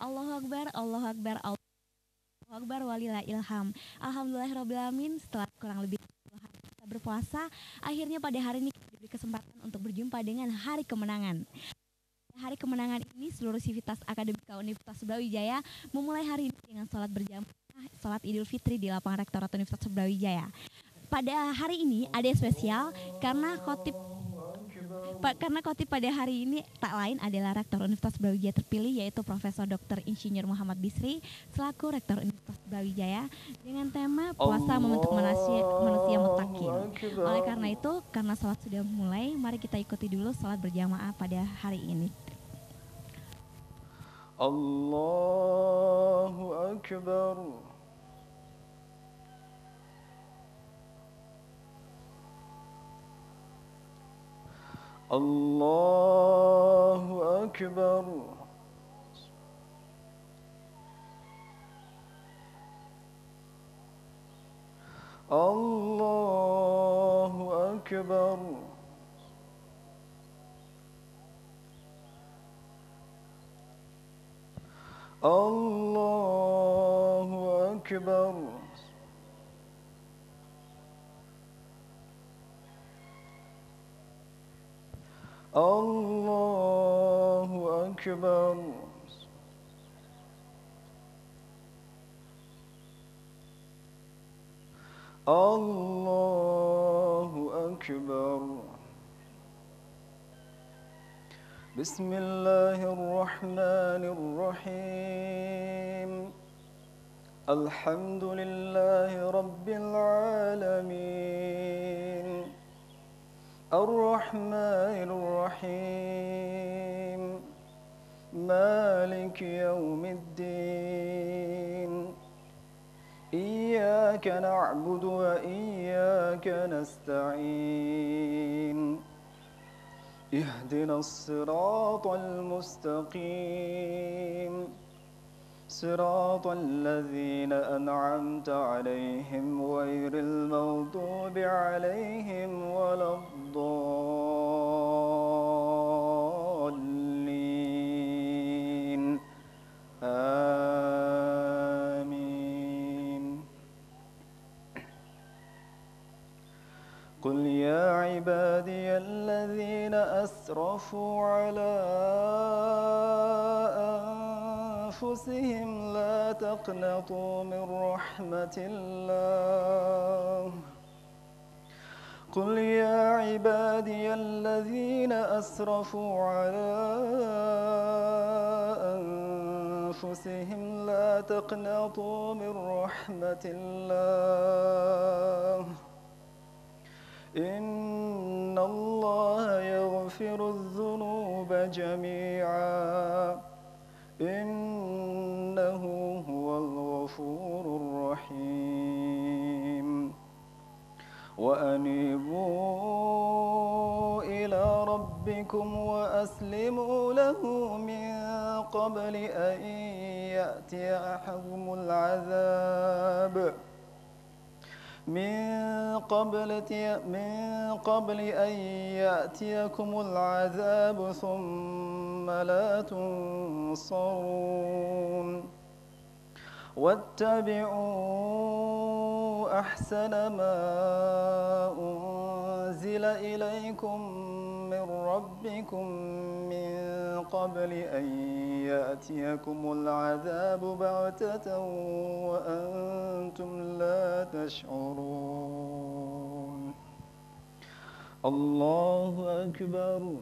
Allahu Akbar, Allahu Akbar, Allahu Akbar, walillah ilham. Alhamdulillahirrabbilalamin, setelah kurang lebih 10 hari kita berpuasa, akhirnya pada hari ini kita diberi kesempatan untuk berjumpa dengan hari kemenangan. Hari kemenangan ini seluruh sivitas akademika Universitas Brawijaya memulai hari ini dengan sholat berjamaah, sholat Idul Fitri di lapangan Rektorat Universitas Brawijaya. Pada hari ini ada yang spesial karena khotib pada hari ini tak lain adalah Rektor Universitas Brawijaya terpilih, yaitu Profesor Dr. Insinyur Muhammad Bisri selaku Rektor Universitas Brawijaya dengan tema puasa membentuk manusia mutakin. Oleh karena itu, karena sholat sudah mulai, mari kita ikuti dulu sholat berjamaah pada hari ini. Allahu Akbar. Allahu Akbar. Allahu Akbar. Allahu Akbar. Allahu Akbar. Allahu Akbar. Bismillahirrahmanirrahim. Alhamdulillahi Rabbil Alamin. Ar-Rahmanir-Rahim. Malik Yawmiddin. إياك نعبد وإياك نستعين اهدنا الصراط المستقيم صراط الذين أنعمت عليهم غير المغضوب عليهم ولا الضالين قل يا عبادي الذين أسرفوا على أنفسهم لا تقنطوا من رحمة الله قل يا عبادي الذين أسرفوا على أنفسهم لا تقنطوا من رحمة الله إن الله يغفر الذنوب جميعا إنه هو الغفور الرحيم وأنيبوا إلى ربكم وأسلموا له من قبل أن يأتي أحدكم العذاب من قبل أن يأتيكم العذاب ثم لا تنصرون واتبعوا أحسن ما أنزل إليكم من ربكم من قبل أن يأتيكم العذاب بغتة وأنتم لا تشعرون الله أكبر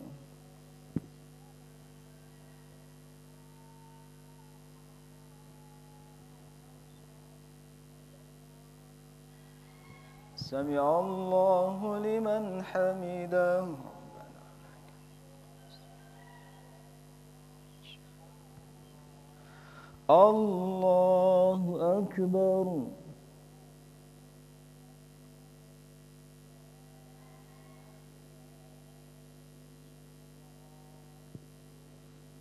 سمع الله لمن حمده الله أكبر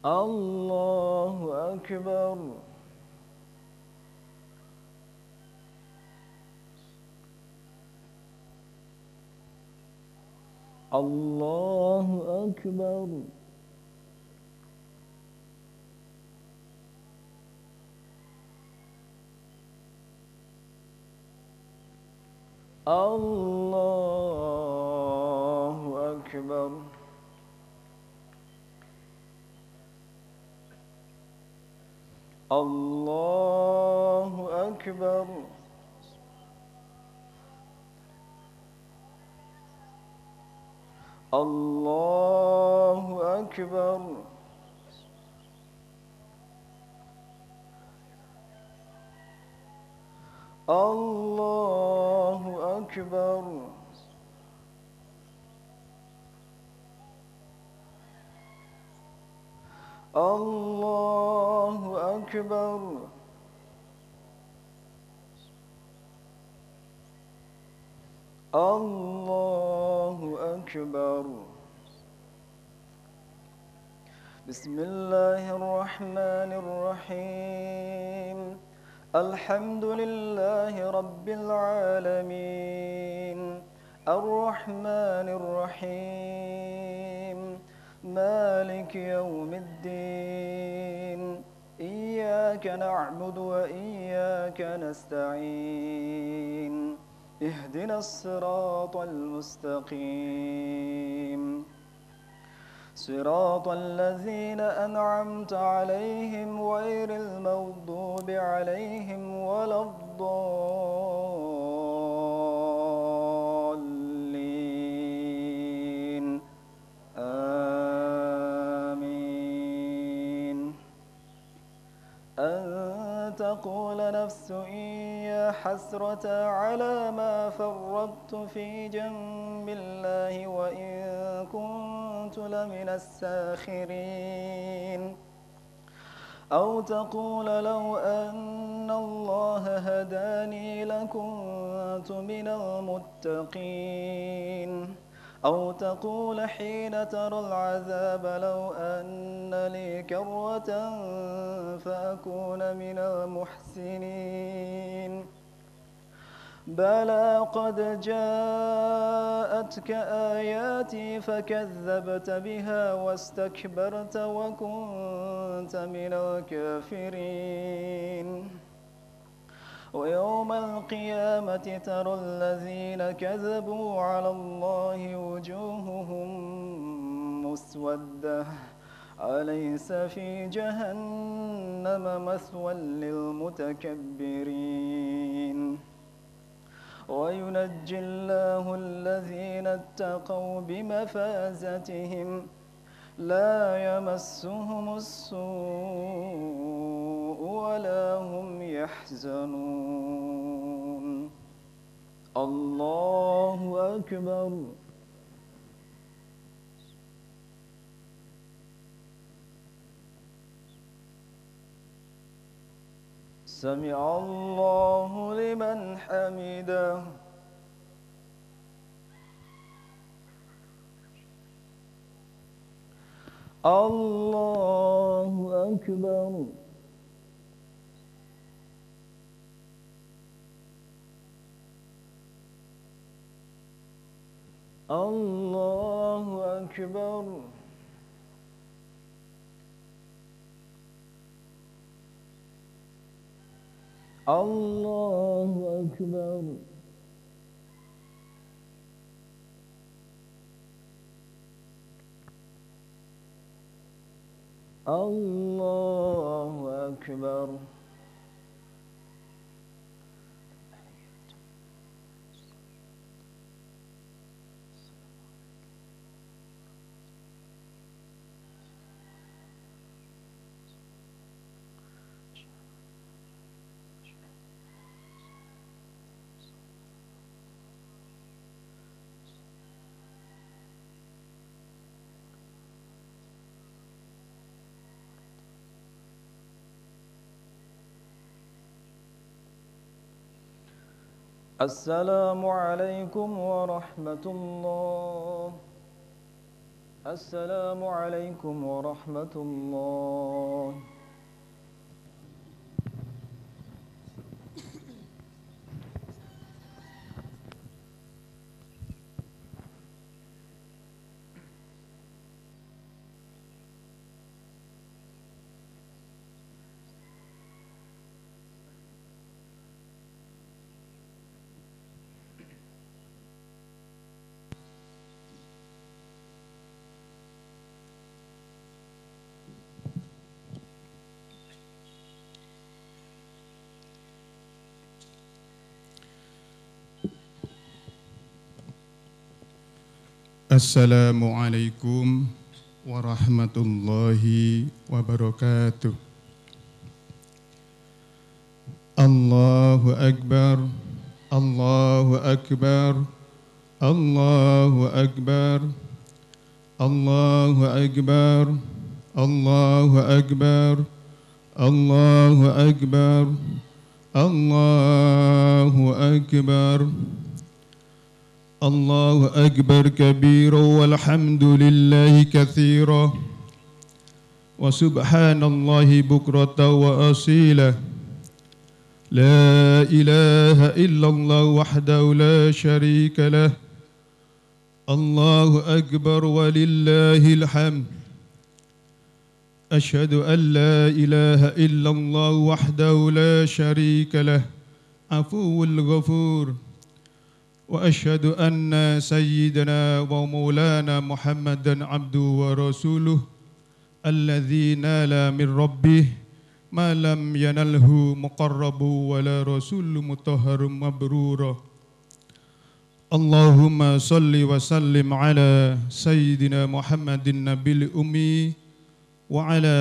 الله أكبر الله أكبر الله أكبر. الله أكبر. الله أكبر. الله أكبر. الله أكبر. الله أكبر. بسم الله الرحمن الرحيم. الحمد لله رب العالمين، الرحمن الرحيم، مالك يوم الدين، إياك نعبد وإياك نستعين، اهدنا الصراط المستقيم، صراط الذين أنعمت عليهم غير المغضوب عليهم ولا الضالين. آمين. أن تقول نفس يا حسرة على ما فرطت في جنب الله وإن كنت لمن الساخرين. أو تقول لو أن الله هداني لكنت من المتقين. أو تقول حين ترى العذاب لو أن لي كرة فأكون من المحسنين. بلى قد جاءتك آياتي فكذبت بها واستكبرت وكنت من الكافرين. ويوم القيامة ترى الذين كذبوا على الله وجوههم مسودة، أليس في جهنم مثوى للمتكبرين. وينجي الله الذين اتقوا بمفازتهم لا يمسهم السوء ولا هم يحزنون. الله أكبر. سمع الله لمن حمده. الله أكبر. الله أكبر. الله أكبر. الله أكبر. السلام عليكم ورحمة الله. السلام عليكم ورحمة الله. Assalamualaikum warahmatullahi wabarakatuh. Allahu Akbar, Allahu Akbar, Allahu Akbar, Allahu Akbar, Allahu Akbar, Allahu Akbar, Allahu Akbar. الله أكبر كبيرا والحمد لله كثيرا وسبحان الله بكرة وأصيلا لا إله إلا الله وحده لا شريك له الله أكبر ولله الحمد أشهد أن لا إله إلا الله وحده لا شريك له عفو الغفور وأشهد أن سيدنا ومولانا محمدا عبده ورسوله الذي نال من ربه ما لم ينله مقرب ولا رسول مطهر مبرور اللهم صل وسلم على سيدنا محمد النبي الأمي وعلى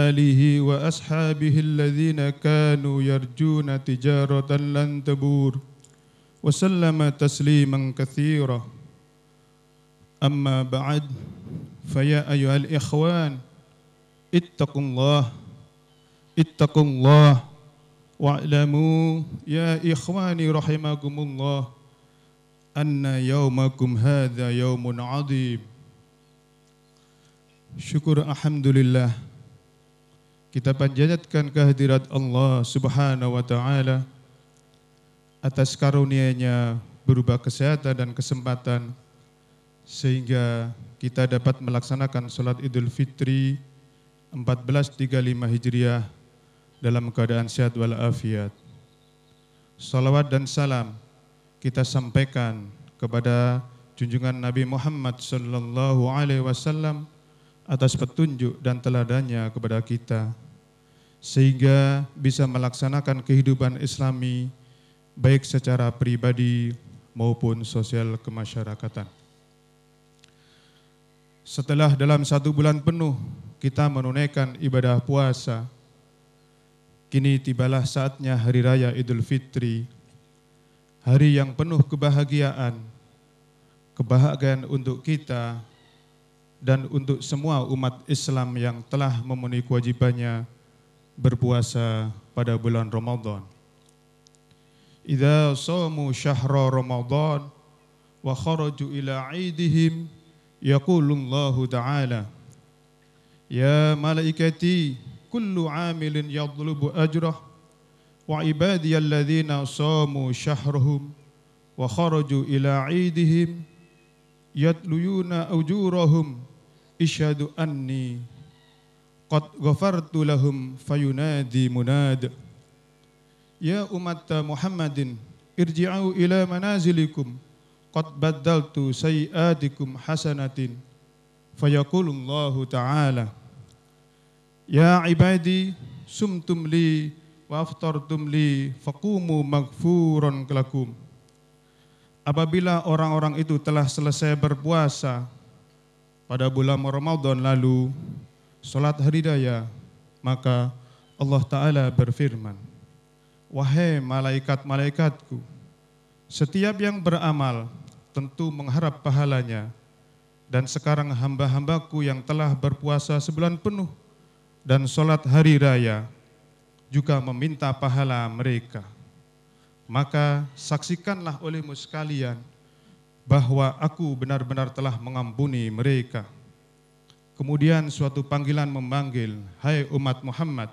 آله وأصحابه الذين كانوا يرجون تجارة لن تبور وسلم تسليما كثيرا أما بعد فيا أيها الإخوان اتقوا الله واعلموا يا إخواني رحمكم الله أن يومكم هذا يوم عظيم. Syukur alhamdulillah kita panjatkan kehadirat Allah Subhanahu wa taala atas karunia-Nya berupa kesehatan dan kesempatan sehingga kita dapat melaksanakan salat Idul Fitri 1435 Hijriah dalam keadaan sehat walafiat. Salawat dan salam kita sampaikan kepada junjungan Nabi Muhammad sallallahu alaihi wasallam atas petunjuk dan teladannya kepada kita sehingga bisa melaksanakan kehidupan Islami baik secara pribadi maupun sosial kemasyarakatan. Setelah dalam 1 bulan penuh kita menunaikan ibadah puasa, kini tibalah saatnya Hari Raya Idul Fitri, hari yang penuh kebahagiaan untuk kita dan untuk semua umat Islam yang telah memenuhi kewajibannya berpuasa pada bulan Ramadan. Idza shamu syahra Ramadan wa kharaju ila 'idihim yaqulullahu ta'ala ya malaikati kullu 'amilin yadlubu ajrah wa ibadiyalladzina shamu syahrahum wa kharaju ila 'idihim yatluyuna ujurahum isyhadu anni qad ghafartu lahum fayunadi munad ya umat Muhammadin irji'u ila manazilikum qad baddaltu sayiatikum hasanatin fayaqulullahu ta'ala ya ibadi sumtum li wa aftartum li faqumu maghfuran lakum. Apabila orang-orang itu telah selesai berpuasa pada bulan Ramadan lalu salat hari raya, maka Allah Ta'ala berfirman, wahai malaikat-malaikatku, setiap yang beramal tentu mengharap pahalanya, dan sekarang hamba-hambaku yang telah berpuasa sebulan penuh dan sholat hari raya juga meminta pahala mereka. Maka saksikanlah olehmu sekalian bahwa aku benar-benar telah mengampuni mereka. Kemudian suatu panggilan memanggil, hai umat Muhammad,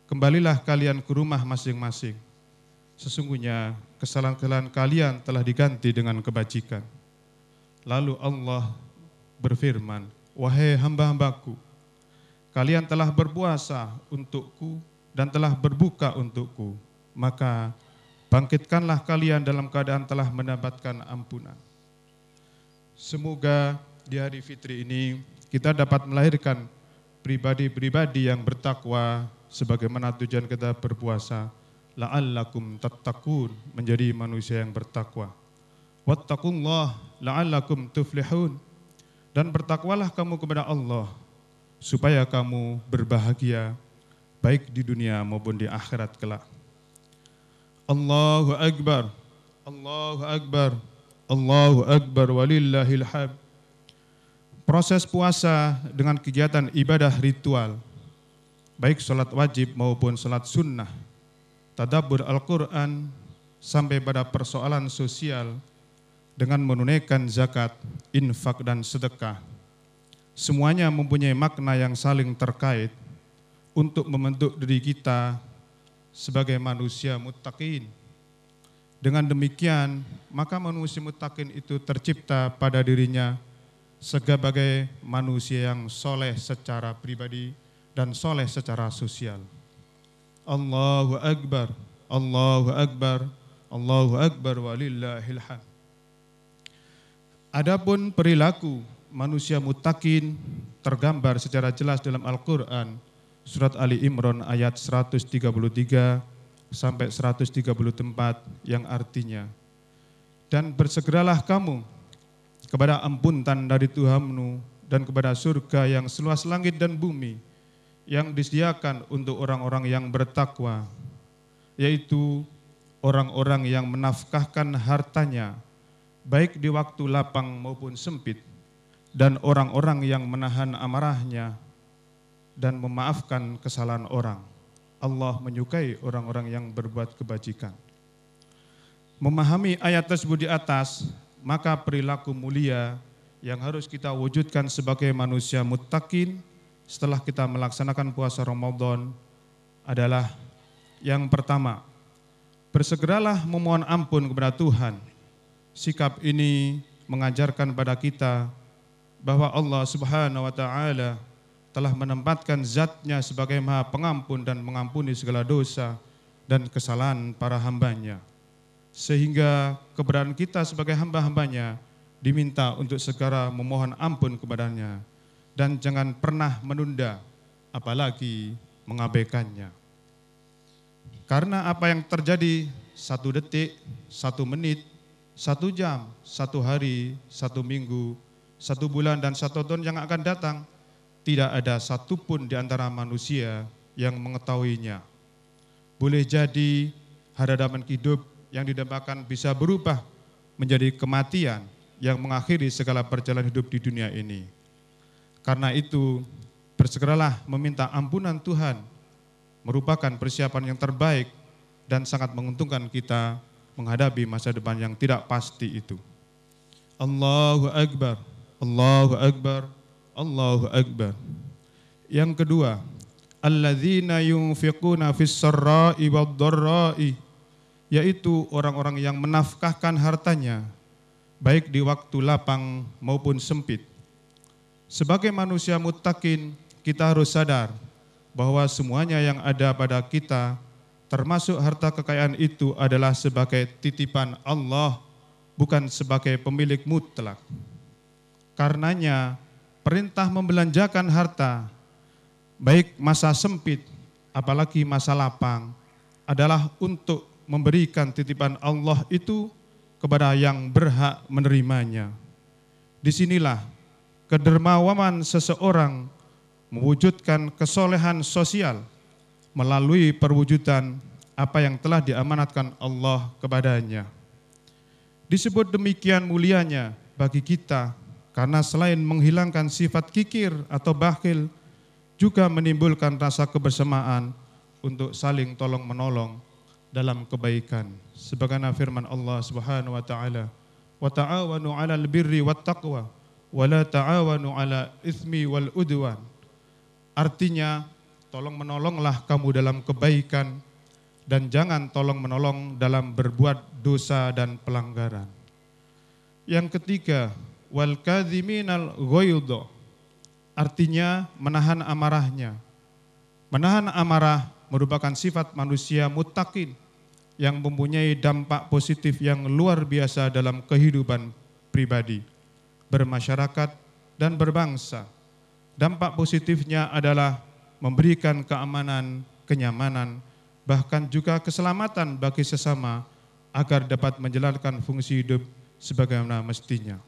kembalilah kalian ke rumah masing-masing. Sesungguhnya kesalahan-kesalahan kalian telah diganti dengan kebajikan. Lalu Allah berfirman, wahai hamba-hambaku, kalian telah berpuasa untukku dan telah berbuka untukku, maka bangkitkanlah kalian dalam keadaan telah mendapatkan ampunan. Semoga di hari fitri ini kita dapat melahirkan pribadi-pribadi yang bertakwa sebagaimana tujuan kita berpuasa, la'allakum tattaqun, menjadi manusia yang bertakwa. Wattaqullah la'allakum tuflihun, dan bertakwalah kamu kepada Allah, supaya kamu berbahagia, baik di dunia maupun di akhirat kelak. Allahu Akbar, Allahu Akbar, Allahu Akbar, walillahil hamd. Proses puasa dengan kegiatan ibadah ritual, baik sholat wajib maupun sholat sunnah, tadabbur Al-Quran, sampai pada persoalan sosial dengan menunaikan zakat, infak, dan sedekah. Semuanya mempunyai makna yang saling terkait untuk membentuk diri kita sebagai manusia muttaqin. Dengan demikian, maka manusia muttaqin itu tercipta pada dirinya sebagai manusia yang soleh secara pribadi dan soleh secara sosial. Allahu Akbar, Allahu Akbar, Allahu Akbar, walillahil hamd. Adapun perilaku manusia muttaqin tergambar secara jelas dalam Al-Quran, surat Ali Imran ayat 133 sampai 134 yang artinya, dan bersegeralah kamu kepada ampunan dari Tuhanmu dan kepada surga yang seluas langit dan bumi yang disediakan untuk orang-orang yang bertakwa, yaitu orang-orang yang menafkahkan hartanya baik di waktu lapang maupun sempit, dan orang-orang yang menahan amarahnya dan memaafkan kesalahan orang. Allah menyukai orang-orang yang berbuat kebajikan. Memahami ayat tersebut di atas, maka perilaku mulia yang harus kita wujudkan sebagai manusia muttaqin setelah kita melaksanakan puasa Ramadan adalah yang pertama, bersegeralah memohon ampun kepada Tuhan. Sikap ini mengajarkan pada kita bahwa Allah Subhanahu wa Ta'ala telah menempatkan zatnya sebagai Maha Pengampun dan mengampuni segala dosa dan kesalahan para hambanya. Sehingga keberadaan kita sebagai hamba-hambanya diminta untuk segera memohon ampun kepadanya dan jangan pernah menunda, apalagi mengabaikannya. Karena apa yang terjadi 1 detik, 1 menit, 1 jam, 1 hari, 1 minggu, 1 bulan, dan 1 tahun yang akan datang, tidak ada satupun di antara manusia yang mengetahuinya. Boleh jadi hadapan hidup yang didambakan bisa berubah menjadi kematian yang mengakhiri segala perjalanan hidup di dunia ini. Karena itu, bersegeralah meminta ampunan Tuhan, merupakan persiapan yang terbaik dan sangat menguntungkan kita menghadapi masa depan yang tidak pasti itu. Allahu Akbar, Allahu Akbar, Allahu Akbar. Yang kedua, alladzina yunfiquna fis sarra'i wad dharra'i, yaitu orang-orang yang menafkahkan hartanya baik di waktu lapang maupun sempit. Sebagai manusia muttaqin, kita harus sadar bahwa semuanya yang ada pada kita, termasuk harta kekayaan itu, adalah sebagai titipan Allah, bukan sebagai pemilik mutlak. Karenanya, perintah membelanjakan harta, baik masa sempit, apalagi masa lapang, adalah untuk memberikan titipan Allah itu kepada yang berhak menerimanya. Disinilah kedermawanan seseorang mewujudkan kesolehan sosial melalui perwujudan apa yang telah diamanatkan Allah kepadanya. Disebut demikian mulianya bagi kita karena selain menghilangkan sifat kikir atau bakhil, juga menimbulkan rasa kebersamaan untuk saling tolong menolong dalam kebaikan. Sebagaimana firman Allah Subhanahu wa taala, "Wa ta'awanu 'alal birri wat taqwa wa la ta'awanu 'ala itsmi wal udwan." Artinya, tolong menolonglah kamu dalam kebaikan dan jangan tolong menolong dalam berbuat dosa dan pelanggaran. Yang ketiga, wal kadhiminal ghaidha, artinya menahan amarahnya. Menahan amarah merupakan sifat manusia muttaqin yang mempunyai dampak positif yang luar biasa dalam kehidupan pribadi, bermasyarakat, dan berbangsa. Dampak positifnya adalah memberikan keamanan, kenyamanan, bahkan juga keselamatan bagi sesama agar dapat menjalankan fungsi hidup sebagaimana mestinya.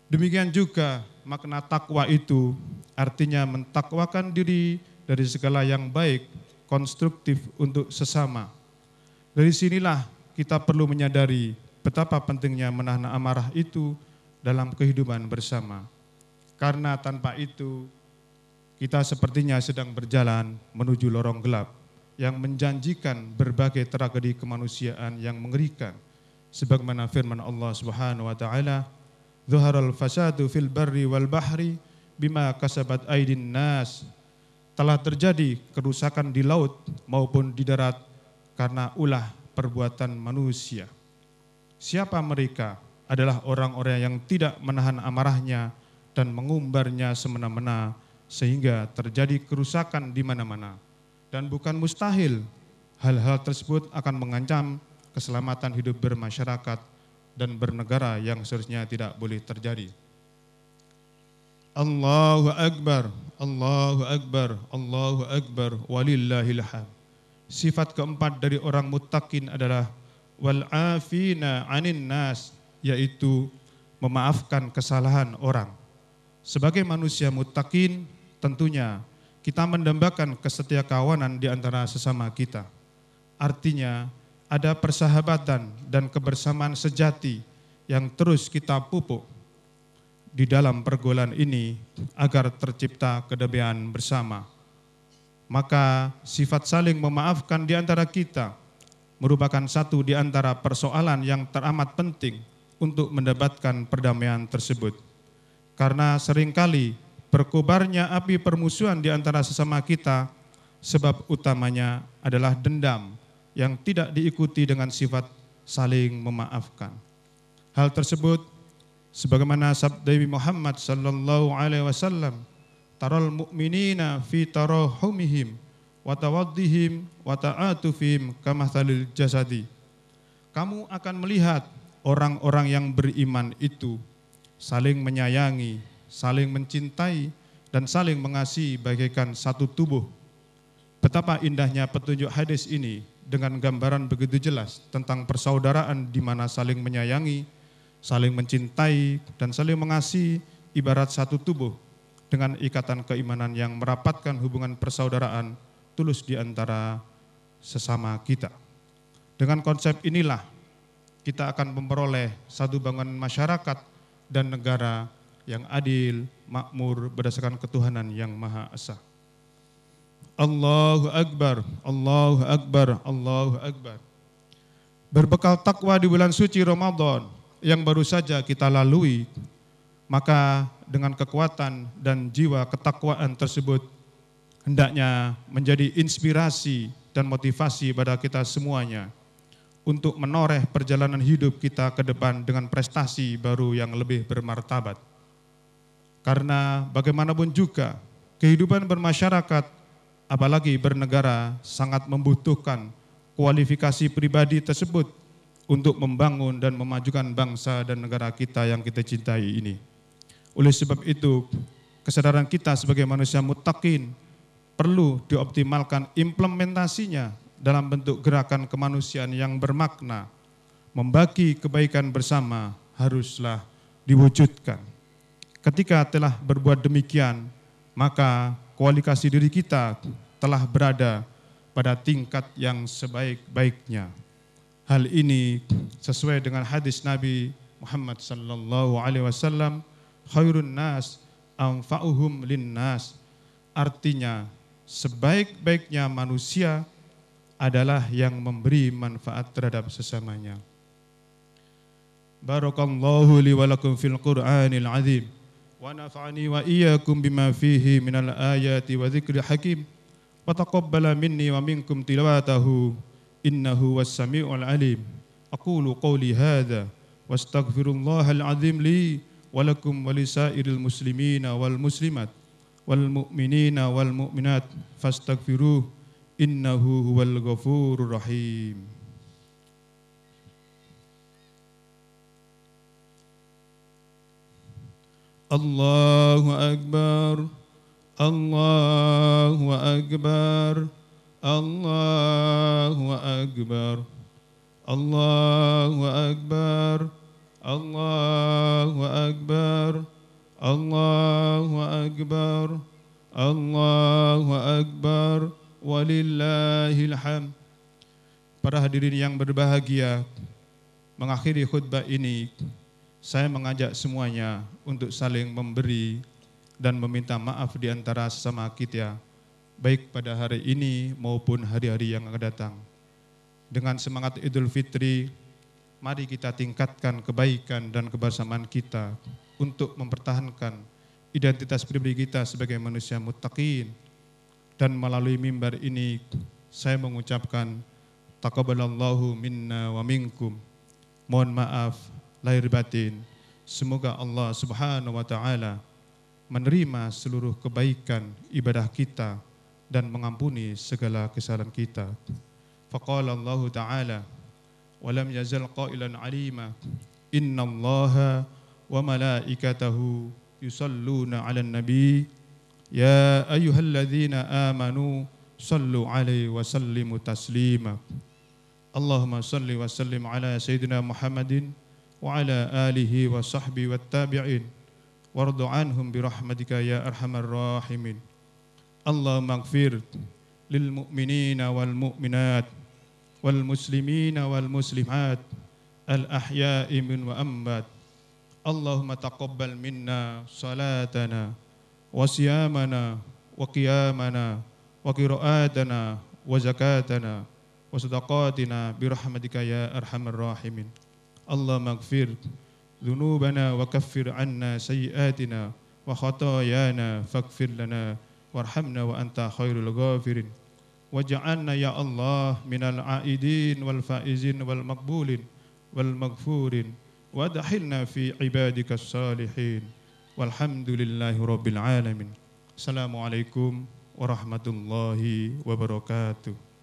Demikian juga makna takwa itu artinya mentakwakan diri dari segala yang baik, konstruktif untuk sesama. Dari sinilah kita perlu menyadari betapa pentingnya menahan amarah itu dalam kehidupan bersama. Karena tanpa itu kita sepertinya sedang berjalan menuju lorong gelap yang menjanjikan berbagai tragedi kemanusiaan yang mengerikan. Sebagaimana firman Allah Subhanahu wa taala, "Dhaharal fasadu fil barri wal bahri bima kasabat aydin nas." Telah terjadi kerusakan di laut maupun di darat karena ulah perbuatan manusia. Siapa mereka? Adalah orang-orang yang tidak menahan amarahnya dan mengumbarnya semena-mena sehingga terjadi kerusakan di mana-mana. Dan bukan mustahil hal-hal tersebut akan mengancam keselamatan hidup bermasyarakat dan bernegara yang seharusnya tidak boleh terjadi. Allahu Akbar, Allahu Akbar, Allahu Akbar, walillahil hamd. Sifat keempat dari orang muttaqin adalah wal-afina 'anin nas, yaitu memaafkan kesalahan orang. Sebagai manusia muttaqin, tentunya kita mendambakan kesetiakawanan di antara sesama kita. Artinya, ada persahabatan dan kebersamaan sejati yang terus kita pupuk di dalam pergaulan ini agar tercipta kedamaian bersama. Maka sifat saling memaafkan di antara kita merupakan satu di antara persoalan yang teramat penting untuk mendapatkan perdamaian tersebut. Karena seringkali berkobarnya api permusuhan di antara sesama kita, sebab utamanya adalah dendam yang tidak diikuti dengan sifat saling memaafkan. Hal tersebut sebagaimana sabda Muhammad sallallahu alaihi wasallam, taral mu'minina fi tarahumihim wa tawaddihim wa ta'atufihim kamathalil jasadi. Kamu akan melihat orang-orang yang beriman itu saling menyayangi, saling mencintai, dan saling mengasihi bagaikan satu tubuh. Betapa indahnya petunjuk hadis ini dengan gambaran begitu jelas tentang persaudaraan di mana saling menyayangi, saling mencintai, dan saling mengasihi ibarat satu tubuh dengan ikatan keimanan yang merapatkan hubungan persaudaraan tulus di antara sesama kita. Dengan konsep inilah kita akan memperoleh satu bangunan masyarakat dan negara yang adil, makmur berdasarkan ketuhanan yang Maha Esa. Allahu Akbar, Allahu Akbar, Allahu Akbar. Berbekal takwa di bulan suci Ramadan yang baru saja kita lalui, maka dengan kekuatan dan jiwa ketakwaan tersebut hendaknya menjadi inspirasi dan motivasi pada kita semuanya untuk menoreh perjalanan hidup kita ke depan dengan prestasi baru yang lebih bermartabat. Karena bagaimanapun juga kehidupan bermasyarakat, apalagi bernegara, sangat membutuhkan kualifikasi pribadi tersebut untuk membangun dan memajukan bangsa dan negara kita yang kita cintai ini. Oleh sebab itu, kesadaran kita sebagai manusia muttaqin perlu dioptimalkan implementasinya dalam bentuk gerakan kemanusiaan yang bermakna. Membagi kebaikan bersama haruslah diwujudkan. Ketika telah berbuat demikian, maka kualifikasi diri kita telah berada pada tingkat yang sebaik-baiknya. Hal ini sesuai dengan hadis Nabi Muhammad sallallahu alaihi wasallam, khairun nas anfa'uhum linnas. Artinya, sebaik-baiknya manusia adalah yang memberi manfaat terhadap sesamanya. Barakallahu li wa lakum fil Qur'anil azim. Wa nafa'ani wa iyyakum bima fihi minal ayati wa dzikril hakim. Wa taqabbala minni wa minkum tilawatahu innahu was-sami'ul alim. Aqulu qawli hadza wa astaghfirullahal azim li wa lakum wa lisairil muslimina wal muslimat wal mu'minina wal mu'minat fastaghfiruh innahu huwal ghafurur rahim. Allahu Akbar, Allahu Akbar, Allahu Akbar, Allahu Akbar, Allahu Akbar, Allahu Akbar, Allahu Akbar, walillahil hamd. Para hadirin yang berbahagia, mengakhiri khutbah ini, saya mengajak semuanya untuk saling memberi dan meminta maaf di antara sesama kita, baik pada hari ini maupun hari-hari yang akan datang. Dengan semangat Idul Fitri, mari kita tingkatkan kebaikan dan kebersamaan kita untuk mempertahankan identitas pribadi kita sebagai manusia muttaqin. Dan melalui mimbar ini, saya mengucapkan taqabbalallahu minna wa minkum. Mohon maaf lahir batin. Semoga Allah Subhanahu wa taala menerima seluruh kebaikan ibadah kita dan mengampuni segala kesalahan kita. Faqala Allah taala wa lam yazal qailan alima innallaha wa malaikatahu yusalluna 'alan nabi ya ayyuhalladzina amanu sallu 'alaihi wa sallimu taslima. Allahumma salli wa sallim ala sayyidina Muhammadin wa ala alihi wa sahbihi wat tabi'in wardu anhum birahmatika ya arhamar rahimin. Allahumma ighfir lil mu'minina wal mu'minat wal muslimina wal muslimat al ahya'i min wa amwat. Allahumma taqabbal minna salatana wa siyamana wa qiyamana wa qira'atana wa zakatana wa sadaqatina birahmatika ya arhamar rahimin. Allahumma ighfir dhunubana wa kaffir anna sayyiatina wa khatayana faghfir lana warhamna wa anta khairul ghafirin. Waj'alna ya Allah minal aidin wal faizin wal maqbulin wal maghfurin wa adkhilna fi ibadikas salihin walhamdulillahi rabbil alamin. Assalamualaikum warahmatullahi wabarakatuh.